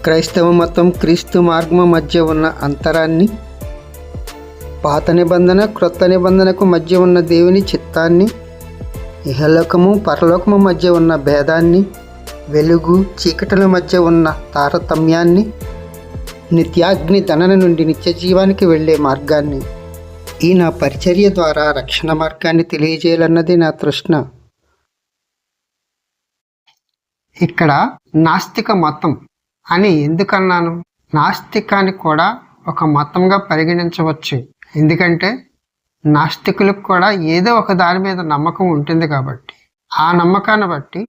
క్రైస్తవ మతం క్రీస్తు మార్గం మధ్య ఉన్న అంతరాన్ని, పాత నిబంధన క్రొత్త నిబంధనకు మధ్య ఉన్న దేవుని చిత్తాన్ని, ఇహలోకము పరలోకము మధ్య ఉన్న భేదాన్ని, వెలుగు చీకటిల మధ్య ఉన్న తారతమ్యాన్ని, నిత్యాగ్ని దండన నుండి నిత్య జీవానికి వెళ్ళే మార్గాన్ని, ఈ నా పరిచర్య ద్వారా రక్షణ మార్గాన్ని తెలియజేయాలన్నది నా తృష్ణ. ఇక్కడ నాస్తిక మతం అని ఎందుకన్నాను? నాస్తికాన్ని కూడా ఒక మతంగా పరిగణించవచ్చు. ఎందుకంటే నాస్తికులకు కూడా ఏదో ఒక దాని మీద నమ్మకం ఉంటుంది కాబట్టి, ఆ నమ్మకాన్ని బట్టి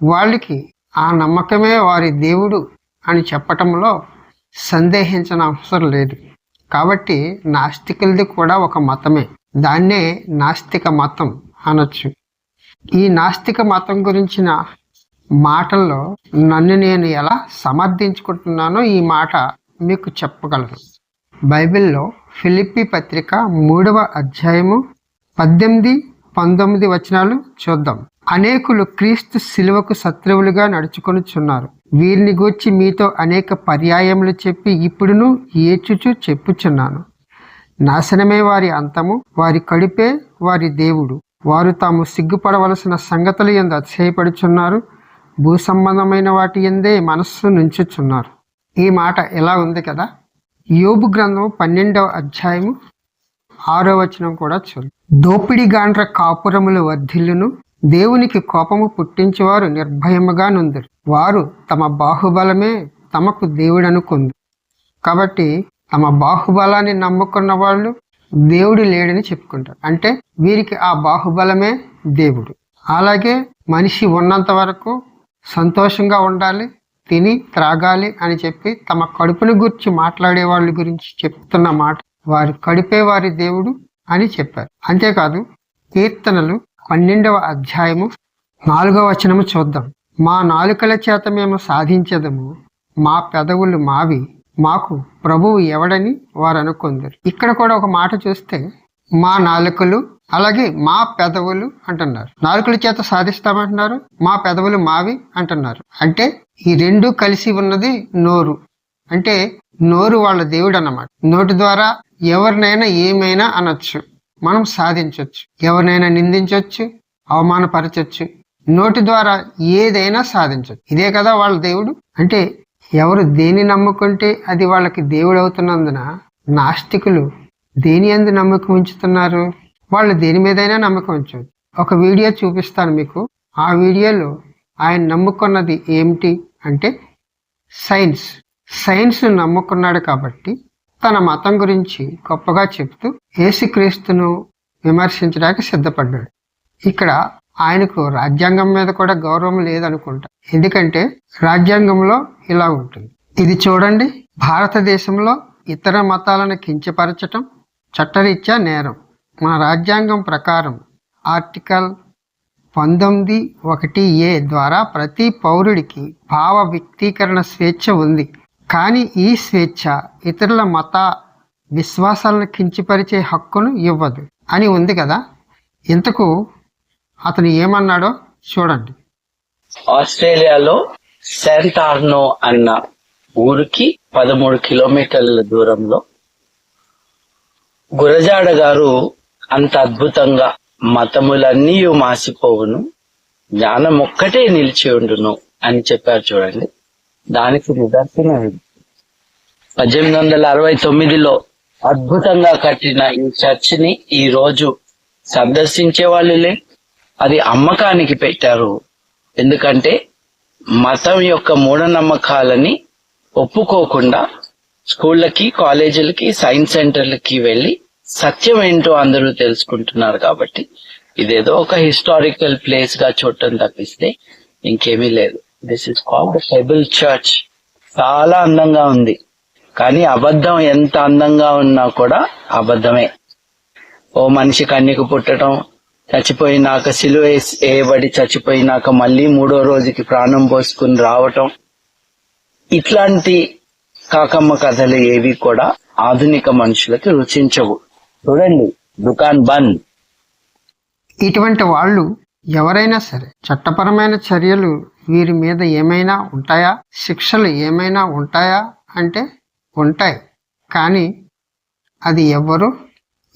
వాళ్ళకి ఆ నమ్మకమే వారి దేవుడు అని చెప్పటంలో సందేహించిన అవసరం లేదు. కాబట్టి నాస్తికులది కూడా ఒక మతమే. దాన్నే నాస్తిక మతం అనొచ్చు. ఈ నాస్తిక మతం గురించిన మాటల్లో నన్ను నేను ఎలా సమర్థించుకుంటున్నానో ఈ మాట మీకు చెప్పగలను. బైబిల్లో ఫిలిప్పీ పత్రిక 3వ అధ్యాయము 18-19 వచనాలు చూద్దాం. అనేకులు క్రీస్తు శిలువకు శత్రువులుగా నడుచుకొనుచున్నారు. వీరిని గూర్చి మీతో అనేక పర్యాయములు చెప్పి ఇప్పుడును ఏచుచు చెప్పుచున్నాను. నాశనమే వారి అంతము, వారి కడుపే వారి దేవుడు. వారు తాము సిగ్గుపడవలసిన సంగతులు యందు అతిశయపడుచున్నారు. భూ సంబంధమైన వాటి యందే మనస్సు నుంచుచున్నారు. ఈ మాట ఎలా ఉంది కదా. యోబు గ్రంథం 12వ అధ్యాయము 6వ వచనం కూడా చూడు. దోపిడిగాండ్ర కాపురములు వర్ధిల్లును, దేవునికి కోపము పుట్టించేవారు నిర్భయముగా నుందురు. వారు తమ బాహుబలమే తమకు దేవుడనుకుంది. కాబట్టి తమ బాహుబలాన్ని నమ్ముకున్న వాళ్ళు దేవుడు లేడని చెప్పుకుంటారు. అంటే వీరికి ఆ బాహుబలమే దేవుడు. అలాగే మనిషి ఉన్నంత వరకు సంతోషంగా ఉండాలి, తిని త్రాగాలి అని చెప్పి తమ కడుపుని గురించి మాట్లాడే వాళ్ళ గురించి చెప్తున్న మాట వారి కడుపే వారి దేవుడు అని చెప్పారు. అంతేకాదు కీర్తనలు 12వ అధ్యాయము 4వ వచనము చూద్దాం. మా నాలుకల చేత మేము సాధించదము, మా పెదవులు మావి, మాకు ప్రభువు ఎవడని వారు అనుకుందరు. ఇక్కడ కూడా ఒక మాట చూస్తే మా నాలుకలు అలాగే మా పెదవులు అంటున్నారు. నాలుకల చేత సాధిస్తామంటున్నారు, మా పెదవులు మావి అంటున్నారు. అంటే ఈ రెండు కలిసి ఉన్నది నోరు. అంటే నోరు వాళ్ళ దేవుడు అన్నమాట. నోటి ద్వారా ఎవరినైనా ఏమైనా అనొచ్చు, మనం సాధించవచ్చు, ఎవరినైనా నిందించవచ్చు, అవమానపరచవచ్చు. నోటి ద్వారా ఏదైనా సాధించవచ్చు. ఇదే కదా వాళ్ళ దేవుడు. అంటే ఎవరు దేని నమ్ముకుంటే అది వాళ్ళకి దేవుడు అవుతున్నందున నాస్తికులు దేని యందు నమ్మకం ఉంచుతున్నారు? వాళ్ళు దేని మీదైనా నమ్మకం ఉంచవచ్చు. ఒక వీడియో చూపిస్తాను మీకు. ఆ వీడియోలో ఆయన నమ్ముకున్నది ఏమిటి అంటే సైన్స్ నమ్ముకున్నాడు కాబట్టి తన మతం గురించి గొప్పగా చెప్తూ యేసుక్రీస్తును విమర్శించడానికి సిద్ధపడ్డాడు. ఇక్కడ ఆయనకు రాజ్యాంగం మీద కూడా గౌరవం లేదనుకుంటా. ఎందుకంటే రాజ్యాంగంలో ఇలా ఉంటుంది. ఇది చూడండి. భారతదేశంలో ఇతర మతాలను కించపరచటం చట్టరీత్యా నేరం. మన రాజ్యాంగం ప్రకారం ఆర్టికల్ 19(1)A ద్వారా ప్రతి పౌరుడికి భావ వ్యక్తీకరణ స్వేచ్ఛ ఉంది. కానీ ఈ స్వేచ్ఛ ఇతరుల మత విశ్వాసాలను కించపరిచే హక్కును ఇవ్వదు అని ఉంది కదా. ఇంతకు అతను ఏమన్నాడో చూడండి. ఆస్ట్రేలియాలో శాంటార్నో అన్న ఊరికి 13 కిలోమీటర్ల దూరంలో గురజాడ గారు అంత అద్భుతంగా మతములన్నీ మాసిపోవును, జ్ఞానం ఒక్కటే నిలిచి ఉండును అని చెప్పారు. చూడండి, దానికి నిదర్శనం 1869లో అద్భుతంగా కట్టిన ఈ చర్చిని ఈ రోజు సందర్శించే వాళ్ళులే. అది అమ్మకానికి పెట్టారు. ఎందుకంటే మతం యొక్క మూఢనమ్మకాలని ఒప్పుకోకుండా స్కూళ్ళకి, కాలేజీలకి, సైన్స్ సెంటర్లకి వెళ్ళి సత్యం ఏంటో అందరూ తెలుసుకుంటున్నారు. కాబట్టి ఇదేదో ఒక హిస్టారికల్ ప్లేస్ గా చూడటం తప్పిస్తే ఇంకేమీ లేదు. This is called pebble church. చాలా అందంగా ఉంది, కానీ అబద్ధం ఎంత అందంగా ఉన్నా కూడా అబద్ధమే. ఓ మనిషి కన్యకు పుట్టడం, చచ్చిపోయినాక సిలువ వేయబడి చచ్చిపోయినాక మళ్ళీ 3వ రోజుకి ప్రాణం పోసుకుని రావటం, ఇట్లాంటి కాకమ్మ కథలు ఏవి కూడా ఆధునిక మనుషులకి రుచించవు. చూడండి, దుకాన్ బంద్. ఇటువంటి వాళ్ళు ఎవరైనా సరే చట్టపరమైన చర్యలు వీరి మీద ఏమైనా ఉంటాయా, శిక్షలు ఏమైనా ఉంటాయా అంటే ఉంటాయి, కానీ అది ఎవ్వరు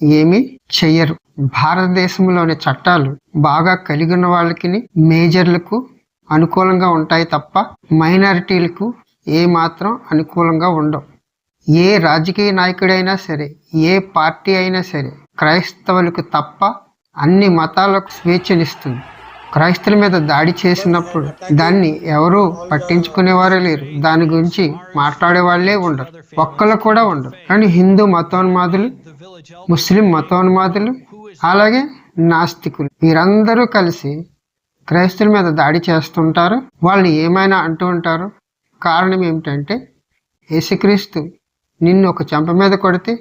ఏమీ చెయ్యరు. భారతదేశంలోని చట్టాలు బాగా కలిగి ఉన్న వాళ్ళకి, మేజర్లకు అనుకూలంగా ఉంటాయి తప్ప మైనారిటీలకు ఏ మాత్రం అనుకూలంగా ఉండవు. ఏ రాజకీయ నాయకుడైనా సరే, ఏ పార్టీ అయినా సరే క్రైస్తవులకు తప్ప అన్ని మతాలకు స్వేచ్ఛనిస్తుంది. క్రైస్తవుల మీద దాడి చేసినప్పుడు దాన్ని ఎవరూ పట్టించుకునేవారే లేరు, దాని గురించి మాట్లాడే వాళ్ళే ఉండరు, ఒక్కళ్ళు కూడా ఉండరు. కానీ హిందూ మతోన్మాదులు, ముస్లిం మతోన్మాదులు, అలాగే నాస్తికులు వీరందరూ కలిసి క్రైస్తవుల మీద దాడి చేస్తుంటారు. వాళ్ళు ఏమైనా అంటూ ఉంటారు. కారణం ఏమిటంటే, యేసుక్రీస్తు నిన్ను ఒక చెంప మీద కొడితే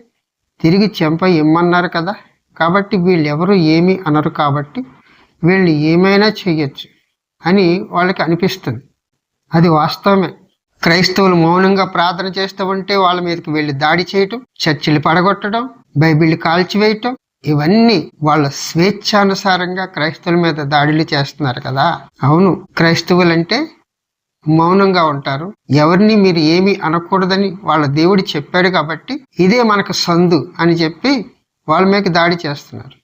తిరిగి చెంప ఇమ్మన్నారు కదా, కాబట్టి వీళ్ళు ఎవరు ఏమీ అనరు, కాబట్టి వీళ్ళు ఏమైనా చెయ్యొచ్చు అని వాళ్ళకి అనిపిస్తుంది. అది వాస్తవమే. క్రైస్తవులు మౌనంగా ప్రార్థన చేస్తూ ఉంటే వాళ్ళ మీదకి వెళ్ళి దాడి చేయటం, చర్చిలు పడగొట్టడం, బైబిల్ కాల్చివేయటం, ఇవన్నీ వాళ్ళ స్వేచ్ఛానుసారంగా క్రైస్తవుల మీద దాడులు చేస్తున్నారు కదా. అవును, క్రైస్తవులంటే మౌనంగా ఉంటారు, ఎవరిని మీరు ఏమీ అనకూడదని వాళ్ళ దేవుడు చెప్పాడు, కాబట్టి ఇదే మనకు సందు అని చెప్పి వాళ్ళ మీద దాడి చేస్తున్నారు.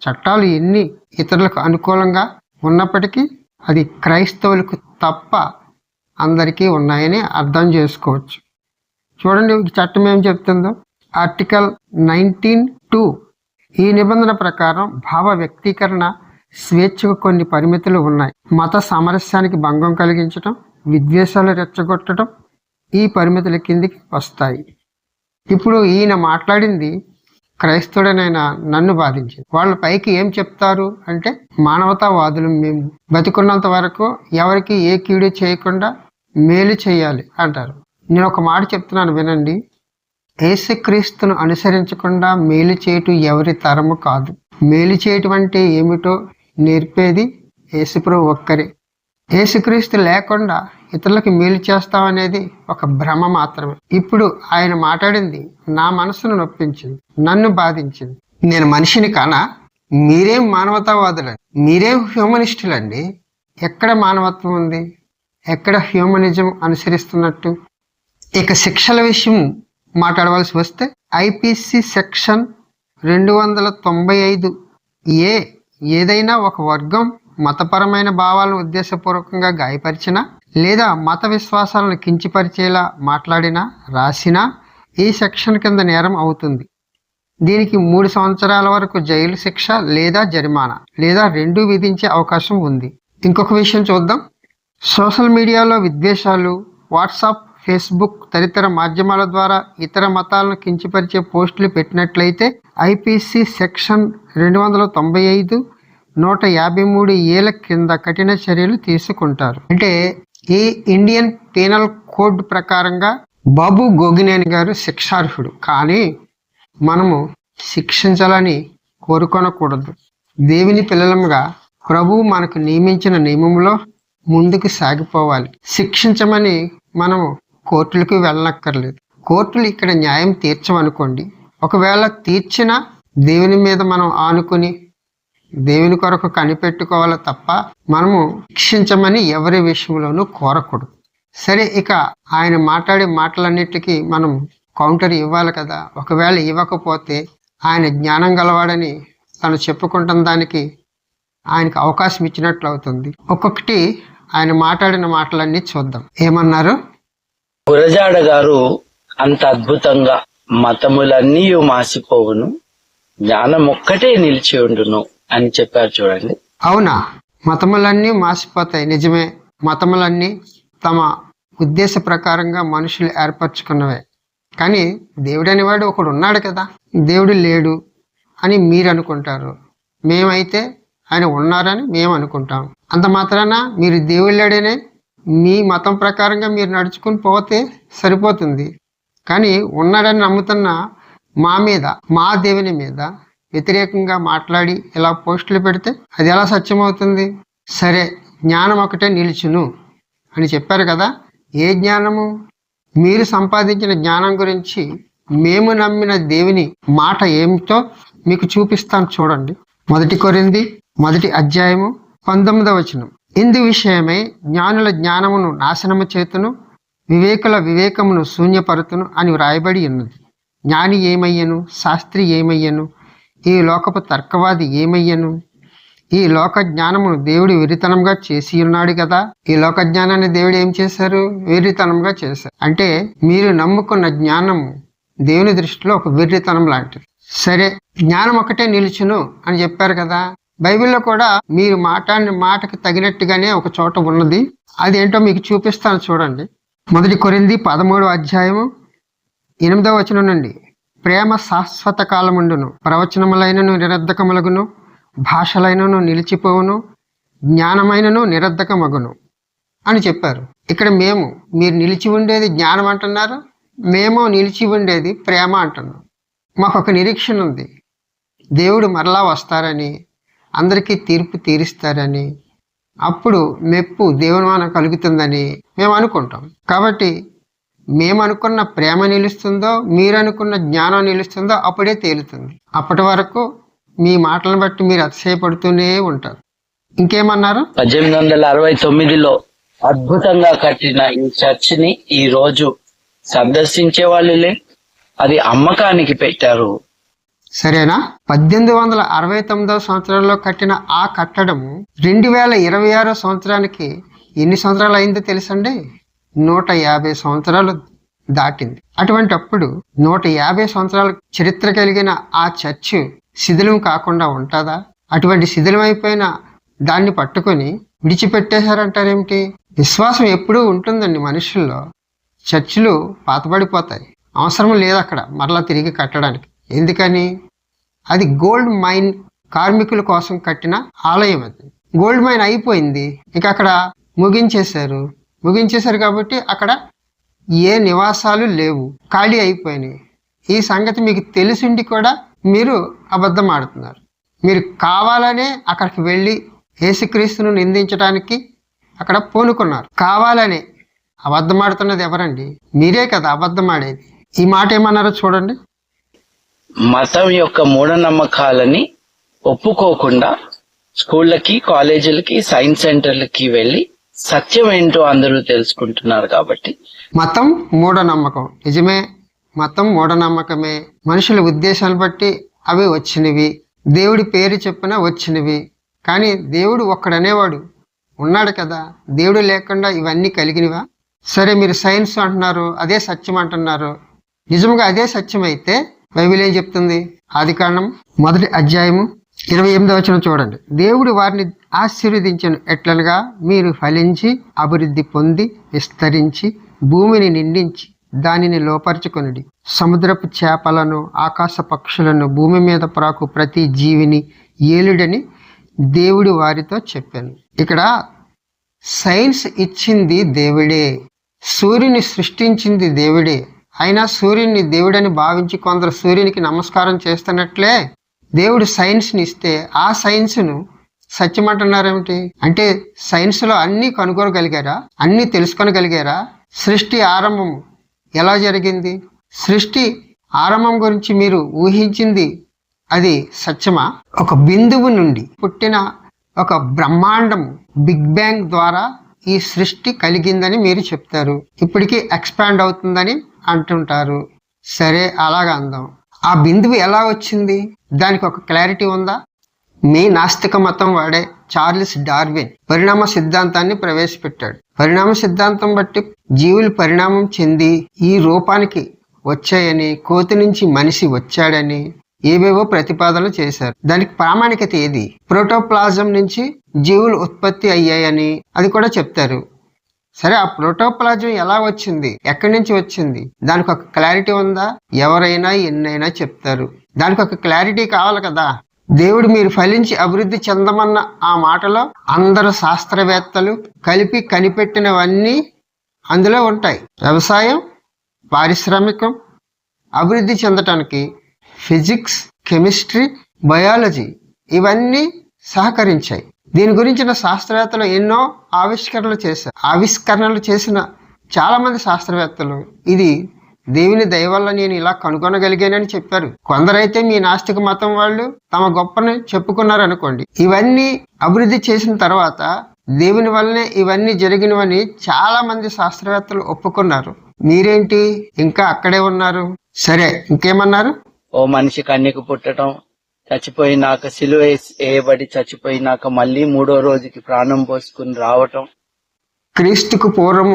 చట్టాలు ఎన్ని ఇతరులకు అనుకూలంగా ఉన్నప్పటికీ అది క్రైస్తవులకు తప్ప అందరికీ ఉన్నాయని అర్థం చేసుకోవచ్చు. చూడండి, ఈ చట్టం ఏం చెప్తుందో. ఆర్టికల్ 19(2) ఈ నిబంధన ప్రకారం భావ వ్యక్తీకరణ స్వేచ్ఛకు కొన్ని పరిమితులు ఉన్నాయి. మత సామరస్యానికి భంగం కలిగించటం, విద్వేషాలు రెచ్చగొట్టడం ఈ పరిమితుల కిందికి వస్తాయి. ఇప్పుడు ఈయన మాట్లాడింది క్రైస్తవుడనైనా నన్ను బాధించింది. వాళ్ళ పైకి ఏం చెప్తారు అంటే, మానవతావాదులు మేము, బతికున్నంత వరకు ఎవరికి ఏ కీడు చేయకుండా మేలు చేయాలి అంటారు. నేను ఒక మాట చెప్తున్నాను వినండి. యేసుక్రీస్తును అనుసరించకుండా మేలు చేయటం ఎవరి తరము కాదు. మేలు చేయటం అంటే ఏమిటో నేర్పేది యేసుప్రభు ఒక్కరే. యేసుక్రీస్తు లేకుండా ఇతరులకు మేలు చేస్తామనేది ఒక భ్రమ మాత్రమే. ఇప్పుడు ఆయన మాట్లాడింది నా మనసును నొప్పించింది, నన్ను బాధించింది. నేను మనిషిని కానా? మీరేం మానవతావాదులండి, మీరేం హ్యూమనిస్టులండి. ఎక్కడ మానవత్వం ఉంది, ఎక్కడ హ్యూమనిజం అనుసరిస్తున్నట్టు? ఇక శిక్షల విషయం మాట్లాడవలసి వస్తే, ఐపీసీ సెక్షన్ 295(a) ఏదైనా ఒక వర్గం మతపరమైన భావాలను ఉద్దేశపూర్వకంగా గాయపరిచినా లేదా మత విశ్వాసాలను కించపరిచేలా మాట్లాడినా రాసినా ఈ సెక్షన్ కింద నేరం అవుతుంది. దీనికి 3 సంవత్సరాల వరకు జైలు శిక్ష లేదా జరిమానా లేదా రెండూ విధించే అవకాశం ఉంది. ఇంకొక విషయం చూద్దాం. సోషల్ మీడియాలో విద్వేషాలు, వాట్సాప్, ఫేస్బుక్ తదితర మాధ్యమాల ద్వారా ఇతర మతాలను కించపరిచే పోస్టులు పెట్టినట్లయితే ఐపీసీ సెక్షన్ 295 153(a) కింద కఠిన చర్యలు తీసుకుంటారు. అంటే ఈ ఇండియన్ పీనల్ కోడ్ ప్రకారంగా బాబు గోగినేని గారు శిక్షార్హుడు, కానీ మనము శిక్షించాలని కోరుకొనకూడదు. దేవుని పిల్లలముగా ప్రభువు మనకు నియమించిన నియమంలో ముందుకు సాగిపోవాలి. శిక్షించమని మనము కోర్టులకు వెళ్ళనక్కర్లేదు. కోర్టులు ఇక్కడ న్యాయం తీర్చమనుకోండి, ఒకవేళ తీర్చినా దేవుని మీద మనం ఆనుకుని దేవుని కొరకు కనిపెట్టుకోవాలి తప్ప మనము శిక్షించమని ఎవరి విషయంలోనూ కోరకూడదు. సరే, ఇక ఆయన మాట్లాడే మాటలన్నిటికీ మనం కౌంటర్ ఇవ్వాలి కదా. ఒకవేళ ఇవ్వకపోతే ఆయన జ్ఞానం గలవాడని తను చెప్పుకుంటున్న దానికి ఆయనకు అవకాశం ఇచ్చినట్లు అవుతుంది. ఒక్కొక్కటి ఆయన మాట్లాడిన మాటలన్నీ చూద్దాం. ఏమన్నారు? గురజాడ గారు అంత అద్భుతంగా మతములన్నీ మాసిపోవును, జ్ఞానం ఒక్కటే నిలిచి ఉండును అని చెప్పారు. చూడండి. అవునా? మతములన్నీ మాసిపోతాయి, నిజమే. మతములన్నీ తమ ఉద్దేశ ప్రకారంగా మనుషులు ఏర్పరచుకున్నవే. కానీ దేవుడు అనేవాడు ఒకడు ఉన్నాడు కదా. దేవుడు లేడు అని మీరు అనుకుంటారు, మేమైతే ఆయన ఉన్నారని మేము అనుకుంటాం. అంత మాత్రాన మీరు దేవుడు లేడనే మీ మతం ప్రకారంగా మీరు నడుచుకుని పోతే సరిపోతుంది. కానీ ఉన్నాడని నమ్ముతున్న మా మీద, మా దేవుని మీద వ్యతిరేకంగా మాట్లాడి ఇలా పోస్టులు పెడితే అది ఎలా సత్యమవుతుంది? సరే, జ్ఞానం ఒకటే నిలుచును అని చెప్పారు కదా. ఏ జ్ఞానము? మీరు సంపాదించిన జ్ఞానం గురించి మేము నమ్మిన దేవుని మాట ఏమిటో మీకు చూపిస్తాను. చూడండి. 1 కొరింథీ 1 అధ్యాయము 19వ వచనం. ఇందు విషయమై జ్ఞానుల జ్ఞానమును నాశనము చేతును, వివేకుల వివేకమును శూన్యపరుతును అని వ్రాయబడి ఉన్నది. జ్ఞాని ఏమయ్యను? శాస్త్రి ఏమయ్యను? ఈ లోకపు తర్కవాది ఏమయ్యను? ఈ లోక జ్ఞానమును దేవుడు వెరితనంగా చేసి ఉన్నాడు కదా. ఈ లోక జ్ఞానాన్ని దేవుడు ఏం చేశారు? వెర్రితనంగా చేశారు. అంటే మీరు నమ్ముకున్న జ్ఞానము దేవుని దృష్టిలో ఒక వెర్రితనం లాంటిది. సరే, జ్ఞానం ఒకటే నిలుచును అని చెప్పారు కదా. బైబిల్లో కూడా మీరు మాటకి తగినట్టుగానే ఒక చోట ఉన్నది. అదేంటో మీకు చూపిస్తాను చూడండి. 1 కొరింథీ 13వ అధ్యాయము 8వ వచనం నుండి, ప్రేమ శాశ్వత కాలముండును, ప్రవచనములైనను నిరర్ధకములగును, భాషలైనను నిలిచిపోవును, జ్ఞానమైనను నిరర్ధకమగును అని చెప్పారు. ఇక్కడ మీరు నిలిచి ఉండేది జ్ఞానం అంటున్నారు, మేము నిలిచి ఉండేది ప్రేమ అంటున్నాం. మాకు ఒక నిరీక్షణ ఉంది, దేవుడు మరలా వస్తారని, అందరికీ తీర్పు తీరుస్తారని, అప్పుడు మెప్పు దేవుని వాన కలుగుతుందని మేము అనుకుంటాం. కాబట్టి మేము అనుకున్న ప్రేమ నిలుస్తుందో, మీరు అనుకున్న జ్ఞానం నిలుస్తుందో అప్పుడే తేలుతుంది. అప్పటి వరకు మీ మాటలను బట్టి మీరు అతిశయపడుతూనే ఉంటారు. ఇంకేమన్నారు? 1869లో అద్భుతంగా కట్టిన ఈ చర్చిని ఈ రోజు సందర్శించే వాళ్ళే, అది అమ్మకానికి పెట్టారు. సరేనా? 1869వ సంవత్సరంలో కట్టిన ఆ కట్టడం 2026 సంవత్సరానికి ఎన్ని సంవత్సరాలు అయిందో తెలుసండి? 150 సంవత్సరాలు దాటింది. అటువంటప్పుడు 150 సంవత్సరాల చరిత్ర కలిగిన ఆ చర్చ్ శిథిలం కాకుండా ఉంటుందా? అటువంటి శిథిలం అయిపోయిన దాన్ని పట్టుకొని విడిచిపెట్టేశారంటారేమిటి? విశ్వాసం ఎప్పుడూ ఉంటుందండి మనుషుల్లో. చర్చిలు పాతబడిపోతాయి, అవసరం లేదు అక్కడ మరలా తిరిగి కట్టడానికి. ఎందుకని? అది గోల్డ్ మైన్ కార్మికుల కోసం కట్టిన ఆలయం. అది గోల్డ్ మైన్ అయిపోయింది, ఇక అక్కడ ముగించేశారు కాబట్టి అక్కడ ఏ నివాసాలు లేవు, ఖాళీ అయిపోయినాయి. ఈ సంగతి మీకు తెలిసిండి కూడా మీరు అబద్ధం ఆడుతున్నారు. మీరు కావాలనే అక్కడికి వెళ్ళి యేసుక్రీస్తును నిందించడానికి అక్కడ పూనుకున్నారు. కావాలనే అబద్ధం ఆడుతున్నది ఎవరండి? మీరే కదా అబద్ధం ఆడేది. ఈ మాట ఏమన్నారో చూడండి. మతం యొక్క మూఢనమ్మకాలని ఒప్పుకోకుండా స్కూళ్ళకి, కాలేజీలకి, సైన్స్ సెంటర్లకి వెళ్ళి సత్యం ఏంటో అందరూ తెలుసుకుంటున్నారు. కాబట్టి మతం మూఢనమ్మకం నిజమే, మతం మూఢనమ్మకమే. మనుషుల ఉద్దేశాలు బట్టి అవి వచ్చినవి, దేవుడి పేరు చెప్పిన వచ్చినవి. కానీ దేవుడు ఒక్కడనేవాడు ఉన్నాడు కదా. దేవుడు లేకుండా ఇవన్నీ కలిగినవా? సరే, మీరు సైన్స్ అంటున్నారు, అదే సత్యం అంటున్నారు. నిజంగా అదే సత్యం అయితే బైబిల్ ఏం చెప్తుంది? ఆదికాండం 1వ అధ్యాయము 28వ వచనం చూడండి. దేవుడు వారిని ఆశీర్వదించను ఎట్లనగా, మీరు ఫలించి అభివృద్ధి పొంది విస్తరించి భూమిని నిండించి దానిని లోపరుచుకొనుడి. సముద్రపు చేపలను, ఆకాశ పక్షులను, భూమి మీద ప్రాకు ప్రతి జీవిని ఏలుడని దేవుడు వారితో చెప్పాను. ఇక్కడ సైన్స్ ఇచ్చింది దేవుడే, సూర్యుని సృష్టించింది దేవుడే. అయినా సూర్యుని దేవుడని భావించి కొందరు సూర్యునికి నమస్కారం చేస్తున్నట్లే దేవుడు సైన్స్ని ఇస్తే ఆ సైన్స్ను సత్యం అంటున్నారేమిటి? అంటే సైన్స్లో అన్నీ కనుగొనగలిగారా? అన్నీ తెలుసుకొనగలిగారా? సృష్టి ఆరంభం ఎలా జరిగింది? సృష్టి ఆరంభం గురించి మీరు ఊహించింది అది సత్యమా? ఒక బిందువు నుండి పుట్టిన ఒక బ్రహ్మాండం బిగ్ బ్యాంగ్ ద్వారా ఈ సృష్టి కలిగిందని మీరు చెప్తారు. ఇప్పటికీ ఎక్స్పాండ్ అవుతుందని అంటుంటారు. సరే, అలాగా అందాం. ఆ బిందువు ఎలా వచ్చింది? దానికి ఒక క్లారిటీ ఉందా? మీ నాస్తిక మతం వాడే చార్లెస్ డార్విన్ పరిణామ సిద్ధాంతాన్ని ప్రవేశపెట్టాడు. పరిణామ సిద్ధాంతం బట్టి జీవులు పరిణామం చెంది ఈ రూపానికి వచ్చాయని, కోతి నుంచి మనిషి వచ్చాడని ఏవేవో ప్రతిపాదనలు చేశారు. దానికి ప్రామాణికత ఏది? ప్రోటోప్లాజం నుంచి జీవులు ఉత్పత్తి అయ్యాయని అది కూడా చెప్తారు. సరే, ఆ ప్రోటోప్లాజం ఎలా వచ్చింది? ఎక్కడి నుంచి వచ్చింది? దానికి ఒక క్లారిటీ ఉందా? ఎవరైనా ఎన్నైనా చెప్తారు. దానికి ఒక క్లారిటీ కావాలి కదా. దేవుడు మీరు ఫలించి అభివృద్ధి చెందమన్న ఆ మాటలో అందరు శాస్త్రవేత్తలు కలిపి కనిపెట్టినవన్నీ అందులో ఉంటాయి. వ్యవసాయం, పారిశ్రామికం, అభివృద్ధి చెందటానికి ఫిజిక్స్, కెమిస్ట్రీ, బయాలజీ ఇవన్నీ సహకరించాయి. దీని గురించిన శాస్త్రవేత్తలు ఎన్నో ఆవిష్కరణలు చేసిన చాలా మంది శాస్త్రవేత్తలు ఇది దేవుని దయ వల్ల నేను ఇలా కనుగొనగలిగానని చెప్పారు. కొందరైతే మీ నాస్తిక మతం వాళ్ళు తమ గొప్పని చెప్పుకున్నారు అనుకోండి. ఇవన్నీ అభివృద్ధి చేసిన తర్వాత దేవుని వల్లనే ఇవన్నీ జరిగినవని చాలా మంది శాస్త్రవేత్తలు ఒప్పుకున్నారు. మీరేంటి ఇంకా అక్కడే ఉన్నారు? సరే, ఇంకేమన్నారు? ఓ మనిషి కన్యకు పుట్టడం, చచ్చిపోయినాక సిలువ వేయబడి చచ్చిపోయినాక మళ్ళీ 3వ రోజుకి ప్రాణం పోసుకుని రావటం. క్రీస్తుకు పూర్వం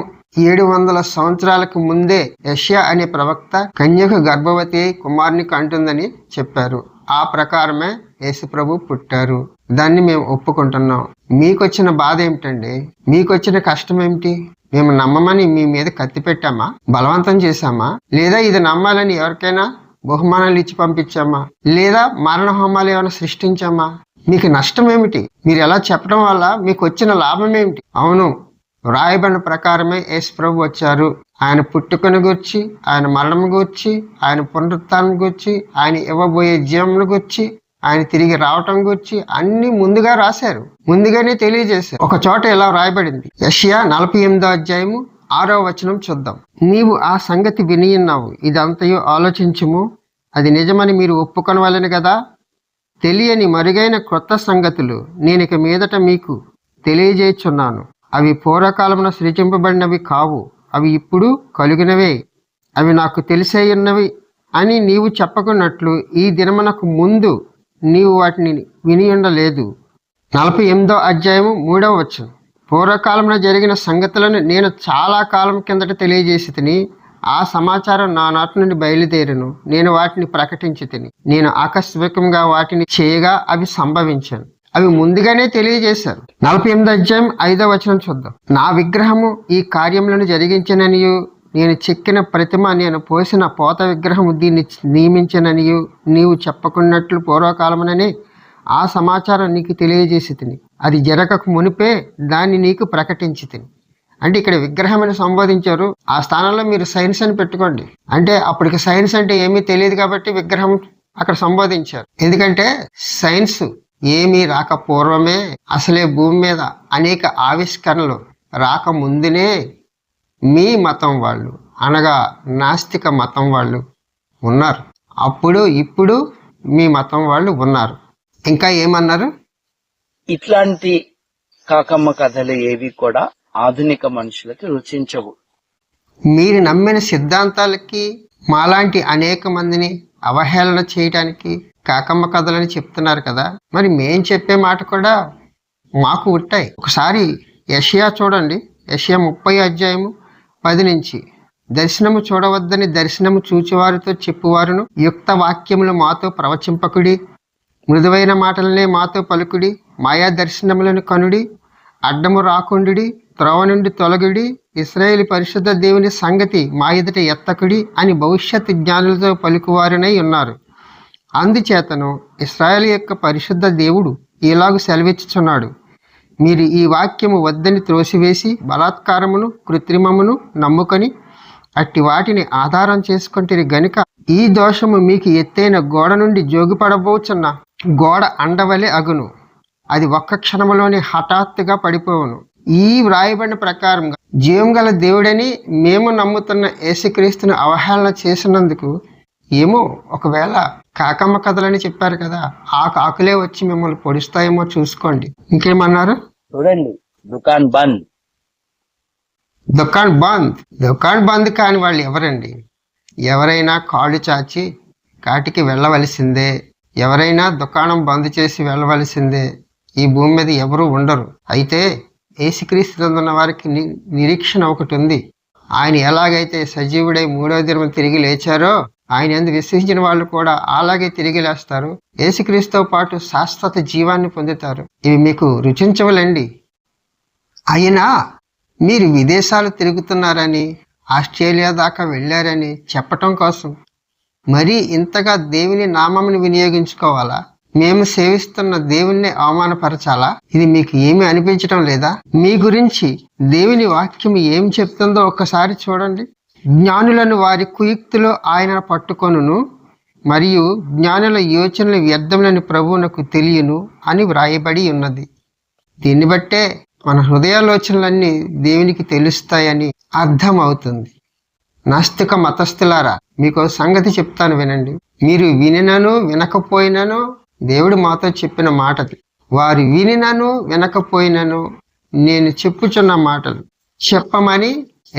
700 సంవత్సరాలకు ముందే యెషయా అనే ప్రవక్త కన్యకు గర్భవతి అయి కుమారుని కంటుందని చెప్పారు. ఆ ప్రకారమే యేసుప్రభు పుట్టారు. దాన్ని మేము ఒప్పుకుంటున్నాం. మీకొచ్చిన బాధ ఏమిటండి? మీకొచ్చిన కష్టం ఏమిటి? మేము నమ్మమని మీ మీద కత్తి పెట్టామా? బలవంతం చేశామా? లేదా ఇది నమ్మాలని ఎవరికైనా బహుమానాలు ఇచ్చి పంపించామా? లేదా మరణ హోమాలు ఏమైనా సృష్టించామా? మీకు నష్టం ఏమిటి? మీరు ఎలా చెప్పడం వల్ల మీకు వచ్చిన లాభం ఏమిటి? అవును, వ్రాయబడిన ప్రకారమే యేసుప్రభు వచ్చారు. ఆయన పుట్టుకను గూర్చి, ఆయన మరణం గూర్చి, ఆయన పునరుత్థానం గూర్చి, ఆయన ఇవ్వబోయే జీవమును గూర్చి, ఆయన తిరిగి రావటం గూర్చి అన్ని ముందుగా రాశారు, ముందుగానే తెలియజేశారు. ఒక చోట ఇలా వ్రాయబడింది. యెషయా 48వ అధ్యాయము 6వ వచనం చూద్దాం. నీవు ఆ సంగతి విని ఉన్నావు, ఇదంతయు ఆలోచించుము, అది నిజమని మీరు ఒప్పుకొనవలెను కదా. తెలియని మరుగైన క్రొత్త సంగతులు నేను ఇక మీదట మీకు తెలియజేయుచున్నాను. అవి పూర్వకాలమున సృజింపబడినవి కావు, అవి ఇప్పుడు కలిగినవే, అవి నాకు తెలిసేయున్నవి అని నీవు చెప్పకున్నట్లు ఈ దినమునకు ముందు నీవు వాటిని విని ఉండలేదు. 48వ అధ్యాయము 3వ వచనం. పూర్వకాలమున జరిగిన సంగతులను నేను చాలా కాలం కిందట తెలియజేసి తిని, ఆ సమాచారం నా నోటి నుండి బయలుదేరును. నేను వాటిని ప్రకటించి తిని, నేను ఆకస్మికంగా వాటిని చేయగా అవి సంభవించాను. అవి ముందుగానే తెలియజేశారు. 48వ అధ్యాయం 5వ వచనం చూద్దాం. నా విగ్రహము ఈ కార్యములను జరిగించననియు, నేను చెక్కిన ప్రతిమ, నేను పోసిన పోత విగ్రహము దీన్ని నియమించననియు నీవు చెప్పకున్నట్లు పూర్వకాలముననే ఆ సమాచారం నీకు తెలియజేసి తిని, అది జరగక మునిపే దాన్ని నీకు ప్రకటించి తిని. అంటే ఇక్కడ విగ్రహం అని సంబోధించారు. ఆ స్థానంలో మీరు సైన్స్ అని పెట్టుకోండి. అంటే అప్పటికి సైన్స్ అంటే ఏమీ తెలియదు కాబట్టి విగ్రహం అక్కడ సంబోధించారు. ఎందుకంటే సైన్స్ ఏమీ రాక పూర్వమే, అసలే భూమి మీద అనేక ఆవిష్కరణలు రాకముందునే మీ మతం వాళ్ళు, అనగా నాస్తిక మతం వాళ్ళు ఉన్నారు. అప్పుడు ఇప్పుడు మీ మతం వాళ్ళు ఉన్నారు. ఇంకా ఏమన్నారు? ఇట్లాంటి కాకమ్మ కథలు ఏవి కూడా ఆధునిక మనుషులకి రుచించవు. మీరు నమ్మిన సిద్ధాంతాలకి మాలాంటి అనేక మందిని అవహేళన చేయడానికి కాకమ్మ కథలని చెప్తున్నారు కదా, మరి మేం చెప్పే మాట కూడా మాకు ఉంటాయి. ఒకసారి యెషయా చూడండి. యెషయా 30వ అధ్యాయము 10 నుంచి. దర్శనము చూడవద్దని దర్శనము చూచేవారితో చెప్పువారును, యుక్త వాక్యములు మాతో ప్రవచింపకుడి, మృదువైన మాటలనే మాతో పలుకుడి, మాయా దర్శనములను కనుడి, అడ్డము రాకుండుడి, త్రోవ నుండి తొలగుడి, ఇశ్రాయేలు పరిశుద్ధ దేవుని సంగతి మా ఎదుట ఎత్తకుడి అని భవిష్యత్ జ్ఞానులతో పలుకువారునై ఉన్నారు. అందుచేతను ఇశ్రాయేలు యొక్క పరిశుద్ధ దేవుడు ఇలాగు సెలవిచ్చుచున్నాడు, మీరు ఈ వాక్యము వద్దని త్రోసివేసి బలాత్కారమును కృత్రిమమును నమ్ముకొని అట్టి వాటిని ఆధారం చేసుకుంటే గనుక ఈ దోషము మీకు ఎత్తైన గోడ నుండి జోగుపడబోచున్న గోడ అండవలే అగును. అది ఒక్క క్షణములోనే హఠాత్తుగా పడిపోవును. ఈ వ్రాయబడిన ప్రకారంగా జీవం గల దేవుడని మేము నమ్ముతున్న యేసుక్రీస్తును అవహేళన చేసినందుకు ఏమో ఒకవేళ కాకమ్మ కథలని చెప్పారు కదా, ఆ కాకులే వచ్చి మిమ్మల్ని పొడుస్తాయేమో చూసుకోండి. ఇంకేమన్నారు చూడండి. దుకాన్ బంద్. దుకాణ్ బంద్. దుకాణ్ బంద్ కాని వాళ్ళు ఎవరండి? ఎవరైనా కాళ్ళు చాచి కాటికి వెళ్ళవలసిందే. ఎవరైనా దుకాణం బంద్ చేసి వెళ్ళవలసిందే. ఈ భూమి మీద ఎవరు ఉండరు. అయితే యేసుక్రీస్తునందున్న వారికి నిరీక్షణ ఒకటి ఉంది. ఆయన ఎలాగైతే సజీవుడై 3వ దినం తిరిగి లేచారో ఆయన యందు విశ్వసించిన వాళ్ళు కూడా అలాగే తిరిగి లేస్తారు. యేసుక్రీస్తుతో పాటు శాశ్వత జీవాన్ని పొందుతారు. ఇవి మీకు రుచించవలండి. అయినా మీరు విదేశాలు తిరుగుతున్నారని, ఆస్ట్రేలియా దాకా వెళ్ళారని చెప్పటం కోసం మరీ ఇంతగా దేవుని నామమును వినియోగించుకోవాలా? మేము సేవిస్తున్న దేవుణ్ణి అవమానపరచాలా? ఇది మీకు ఏమీ అనిపించడం లేదా? మీ గురించి దేవుని వాక్యం ఏం చెప్తుందో ఒక్కసారి చూడండి. జ్ఞానులను వారి కుయుక్తిలో ఆయన పట్టుకొనును, మరియు జ్ఞానుల యోచనలు వ్యర్థములని ప్రభువునకు తెలియను అని వ్రాయబడి ఉన్నది. దీన్ని బట్టే మన హృదయాలోచనలన్నీ దేవునికి తెలుస్తాయని అర్థం అవుతుంది. నాస్తిక మతస్థులారా, మీకు సంగతి చెప్తాను వినండి. మీరు వినినను వినకపోయినను దేవుడు మాతో చెప్పిన మాటది. వారు వినినను వినకపోయినను నేను చెప్పుచున్న మాటలు చెప్పమని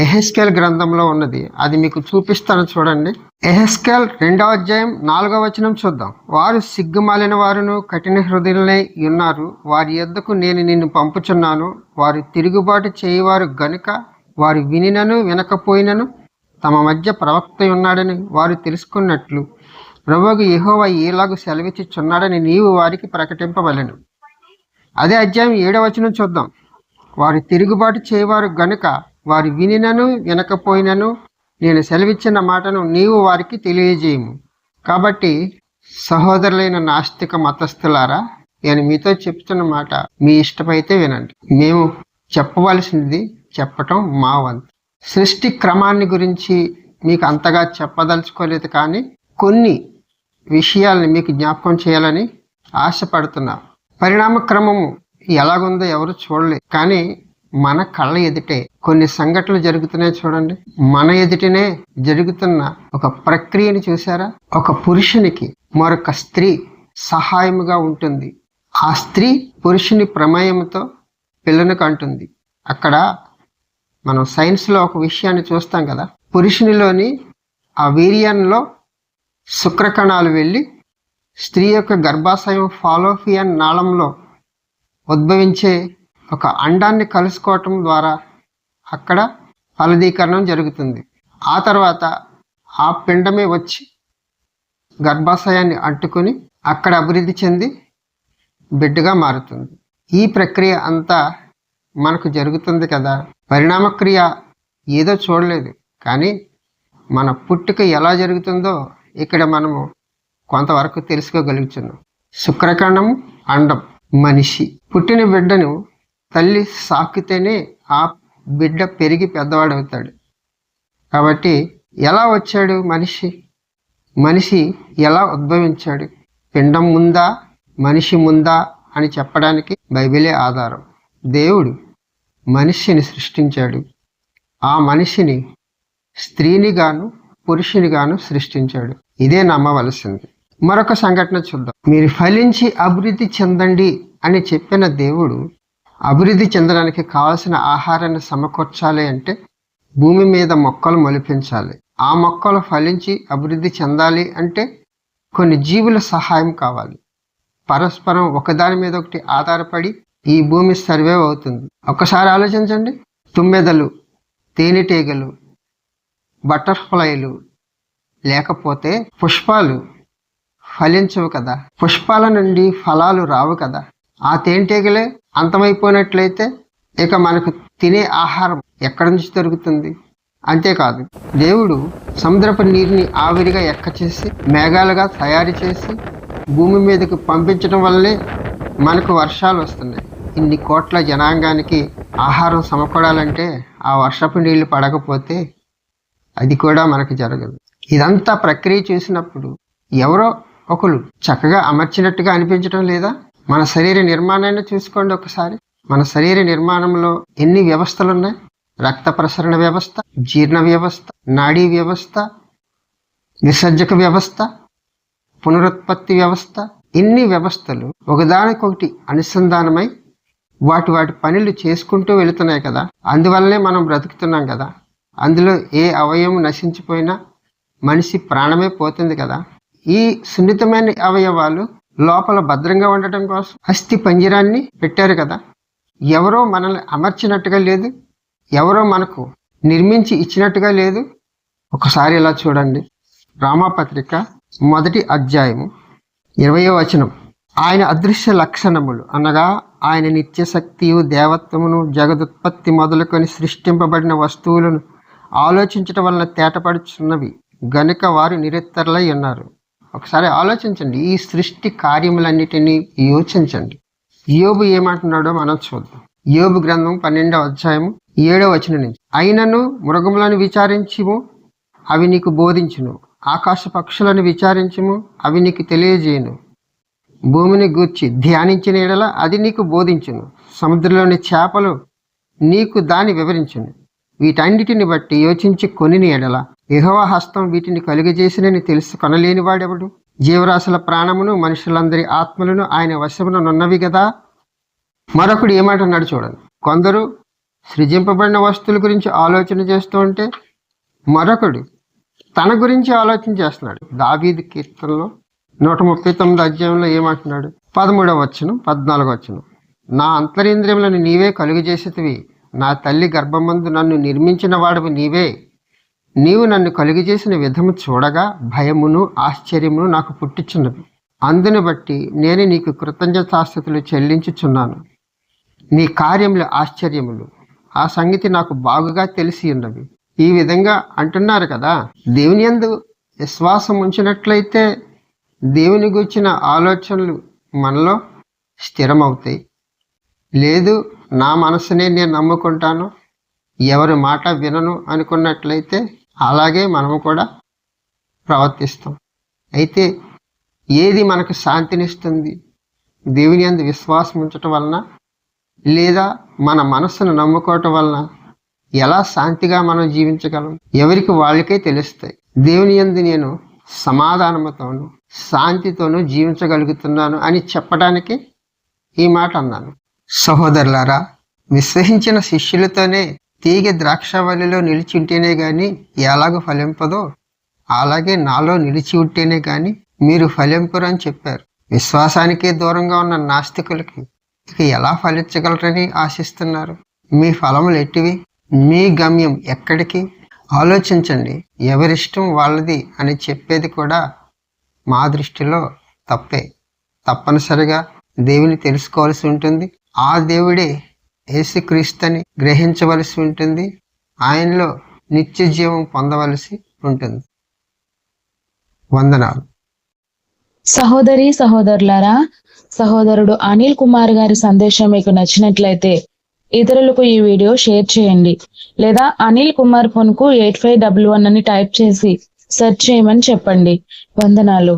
ఎహెస్కేల్ గ్రంథంలో ఉన్నది. అది మీకు చూపిస్తాను చూడండి. ఎహెస్కేల్ 2వ అధ్యాయం 4వ వచనం చూద్దాం. వారు సిగ్గుమాలిన వారును కఠిన హృదయులై ఉన్నారు. వారి యొద్దకు నేను నిన్ను పంపుచున్నాను. వారు తిరుగుబాటు చేయవారు గనుక వారు వినినను వినకపోయినను తమ మధ్య ప్రవక్త ఉన్నాడని వారు తెలుసుకున్నట్లు ప్రభువు యెహోవా ఏలాగు సెలవిచ్చుచున్నాడని నీవు వారికి ప్రకటింపవలెను. అదే అధ్యాయం 7వ వచనం చూద్దాం. వారు తిరుగుబాటు చేయవారు గనుక వారు వినినను వినకపోయినను నేను సెలవిచ్చిన మాటను నీవు వారికి తెలియజేయము. కాబట్టి సహోదరులైన నాస్తిక మతస్థులారా, నేను మీతో చెప్తున్న మాట మీ ఇష్టమైతే వినండి. మేము చెప్పవలసింది చెప్పటం మా వంతు. సృష్టి క్రమాన్ని గురించి మీకు అంతగా చెప్పదలుచుకోలేదు, కానీ కొన్ని విషయాల్ని మీకు జ్ఞాపకం చేయాలని ఆశపడుతున్నా. పరిణామ క్రమము ఎలాగుందో ఎవరు చూడలేదు, కానీ మన కళ్ళ ఎదుటే కొన్ని సంఘటనలు జరుగుతున్నాయి చూడండి. మన ఎదుటనే జరుగుతున్న ఒక ప్రక్రియని చూసారా? ఒక పురుషునికి మరొక స్త్రీ సహాయముగా ఉంటుంది. ఆ స్త్రీ పురుషుని ప్రమేయంతో పిల్లను కంటుంది. అక్కడ మనం సైన్స్లో ఒక విషయాన్ని చూస్తాం కదా, పురుషునిలోని ఆ వీర్యంలో శుక్రకణాలు వెళ్ళి స్త్రీ యొక్క గర్భాశయం ఫాలోపియన్ నాళంలో ఉద్భవించే ఒక అండాన్ని కలుసుకోవటం ద్వారా అక్కడ ఫలదీకరణం జరుగుతుంది. ఆ తర్వాత ఆ పిండమే వచ్చి గర్భాశయాన్ని అంటుకొని అక్కడ అభివృద్ధి చెంది బిడ్డగా మారుతుంది. ఈ ప్రక్రియ అంతా మనకు జరుగుతుంది కదా. పరిణామక్రియ ఏదో చూడలేదు, కానీ మన పుట్టుక ఎలా జరుగుతుందో ఇక్కడ మనము కొంతవరకు తెలుసుకోగలుగుతున్నాం. శుక్రకణం, అండం, మనిషి. పుట్టిన బిడ్డను తల్లి సాకితేనే ఆ బిడ్డ పెరిగి పెద్దవాడవుతాడు. కాబట్టి ఎలా వచ్చాడు మనిషి? మనిషి ఎలా ఉద్భవించాడు? పిండం ముందా మనిషి ముందా అని చెప్పడానికి బైబిలే ఆధారం. దేవుడు మనిషిని సృష్టించాడు. ఆ మనిషిని స్త్రీని గాను పురుషుని గాను సృష్టించాడు. ఇదే నమ్మవలసింది. మరొక సంఘటన చూద్దాం. మీరు ఫలించి అభివృద్ధి చెందండి అని చెప్పిన దేవుడు అభివృద్ధి చెందడానికి కావలసిన ఆహారాన్ని సమకూర్చాలి అంటే భూమి మీద మొక్కలు మొలిపించాలి. ఆ మొక్కలు ఫలించి అభివృద్ధి చెందాలి అంటే కొన్ని జీవుల సహాయం కావాలి. పరస్పరం ఒకదాని మీద ఒకటి ఆధారపడి ఈ భూమి సర్వైవ్ అవుతుంది. ఒక్కసారి ఆలోచించండి. తుమ్మెదలు, తేనెటీగలు, బటర్ఫ్లైలు లేకపోతే పుష్పాలు ఫలించవు కదా. పుష్పాల నుండి ఫలాలు రావు కదా. ఆ తేనెటీగలే అంతమైపోయినట్లయితే ఇక మనకు తినే ఆహారం ఎక్కడి నుంచి దొరుకుతుంది? అంతేకాదు, దేవుడు సముద్రపు నీరుని ఆవిరిగా ఎక్కచేసి మేఘాలుగా తయారు చేసి భూమి మీదకు పంపించడం వల్లే మనకు వర్షాలు వస్తున్నాయి. ఇన్ని కోట్ల జనాంగానికి ఆహారం సమకూడాలంటే ఆ వర్షపు నీళ్లు పడకపోతే అది కూడా మనకు జరగదు. ఇదంతా ప్రక్రియ చూసినప్పుడు ఎవరో ఒకరు చక్కగా అమర్చినట్టుగా అనిపించడం లేదా? మన శరీర నిర్మాణాన్ని చూసుకోండి ఒకసారి. మన శరీర నిర్మాణంలో ఎన్ని వ్యవస్థలు ఉన్నాయి? రక్త ప్రసరణ వ్యవస్థ, జీర్ణ వ్యవస్థ, నాడీ వ్యవస్థ, విసర్జక వ్యవస్థ, పునరుత్పత్తి వ్యవస్థ. ఇన్ని వ్యవస్థలు ఒకదానికొకటి అనుసంధానమై వాటి పనులు చేసుకుంటూ వెళుతున్నాయి కదా. అందువల్లనే మనం బ్రతుకుతున్నాం కదా. అందులో ఏ అవయవం నశించిపోయినా మనిషి ప్రాణమే పోతుంది కదా. ఈ సున్నితమైన అవయవాలు లోపల భద్రంగా ఉండటం కోసం అస్థి పంజరాన్ని పెట్టారు కదా. ఎవరో మనల్ని అమర్చినట్టుగా లేదు, ఎవరో మనకు నిర్మించి ఇచ్చినట్టుగా లేదు. ఒకసారి ఇలా చూడండి. రామపత్రిక 1వ అధ్యాయము 20వ వచనం. ఆయన అదృశ్య లక్షణములు అనగా ఆయన నిత్యశక్తియు దేవత్వమును జగదుత్పత్తి మొదలుకొని సృష్టింపబడిన వస్తువులను ఆలోచించటం వలన తేటపడుచున్నవి గనుక వారు నిరుత్తరులై ఉన్నారు. ఒకసారి ఆలోచించండి. ఈ సృష్టి కార్యములన్నిటినీ యోచించండి. యోబు ఏమంటున్నాడో మనం చూద్దాం. యోబు గ్రంథం 12వ అధ్యాయము 7వ వచనం నుంచి. అయినను మృగములను విచారించుము, అవి నీకు బోధించును. ఆకాశ పక్షులను విచారించుము, అవి నీకు తెలియజేయును. భూమిని గూర్చి ధ్యానించిన ఎడల అది నీకు బోధించును. సముద్రంలోని చేపలు నీకు దాన్ని వివరించును. వీటన్నిటిని బట్టి యోచించి కొనిని ఎడల యెహోవా హస్తం వీటిని కలుగజేసినని తెలుసు కొనలేని వాడెవడు? జీవరాశుల ప్రాణమును మనుషులందరి ఆత్మలను ఆయన వశమున నున్నవి కదా. మరొకడు ఏమంటున్నాడు చూడండి. కొందరు సృజింపబడిన వస్తువుల గురించి ఆలోచన చేస్తూ ఉంటే మరొకడు తన గురించి ఆలోచన చేస్తున్నాడు. దావీదు కీర్తనలో 139 అధ్యాయంలో ఏమంటున్నాడు? 13వ వచనం 14వ వచనం, నా అంతరింద్రియములను నీవే కలుగజేసేటివి, నా తల్లి గర్భమందు నన్ను నిర్మించిన వాడవు నీవే. నీవు నన్ను కలుగజేసిన విధము చూడగా భయమును ఆశ్చర్యమును నాకు పుట్టుచున్నది. అందుని బట్టి నేను నీకు కృతజ్ఞతాస్తుతులు చెల్లించుచున్నాను. నీ కార్యములు ఆశ్చర్యములు, ఆ సంగతి నాకు బాగుగా తెలిసి ఉన్నవి. ఈ విధంగా అంటున్నారు కదా. దేవుని యందు విశ్వాసం ఉంచినట్లయితే దేవుని గురించిన ఆలోచనలు మనలో స్థిరమవుతాయి. లేదు, నా మనసునే నేను నమ్ముకుంటాను, ఎవరి మాట వినను అనుకున్నట్లయితే అలాగే మనము కూడా ప్రవర్తిస్తాం. అయితే ఏది మనకు శాంతినిస్తుంది? దేవుని యందు విశ్వాసం ఉంచటం వలన, లేదా మన మనస్సును నమ్ముకోవటం వలన? ఎలా శాంతిగా మనం జీవించగలం? ఎవరికి వాళ్ళకే తెలుస్తాయి. దేవుని యందు నేను సమాధానముతోను శాంతితోనూ జీవించగలుగుతున్నాను అని చెప్పడానికి ఈ మాట అన్నాను. సహోదరులారా, విశ్వసించిన శిష్యులతోనే తీగ ద్రాక్షవల్లిలో నిలిచి ఉంటేనే గాని ఎలాగో ఫలింపదో, అలాగే నాలో నిలిచి ఉంటేనే గాని మీరు ఫలింపరు అని చెప్పారు. విశ్వాసానికే దూరంగా ఉన్న నాస్తికులకి ఇక ఎలా ఫలించగలరని ఆశిస్తున్నారు? మీ ఫలములు ఎట్టివి? మీ గమ్యం ఎక్కడికి? ఆలోచించండి. ఎవరిష్టం వాళ్ళది అని చెప్పేది కూడా మా దృష్టిలో తప్పే. తప్పనిసరిగా దేవుని తెలుసుకోవాల్సి ఉంటుంది. ఆ దేవుడే యేసుక్రీస్తుని గ్రహించవలసి ఉంటుంది. ఆయనలో నిత్య జీవం పొందవలసి ఉంటుంది. వందనాలు. సహోదరి సహోదరులారా, సహోదరుడు అనిల్ కుమార్ గారి సందేశం మీకు నచ్చినట్లయితే ఇతరులకు ఈ వీడియో షేర్ చేయండి. లేదా అనిల్ కుమార్ ఫోన్ కు 8511 అని టైప్ చేసి సెర్చ్ చేయమని చెప్పండి. వందనాలు.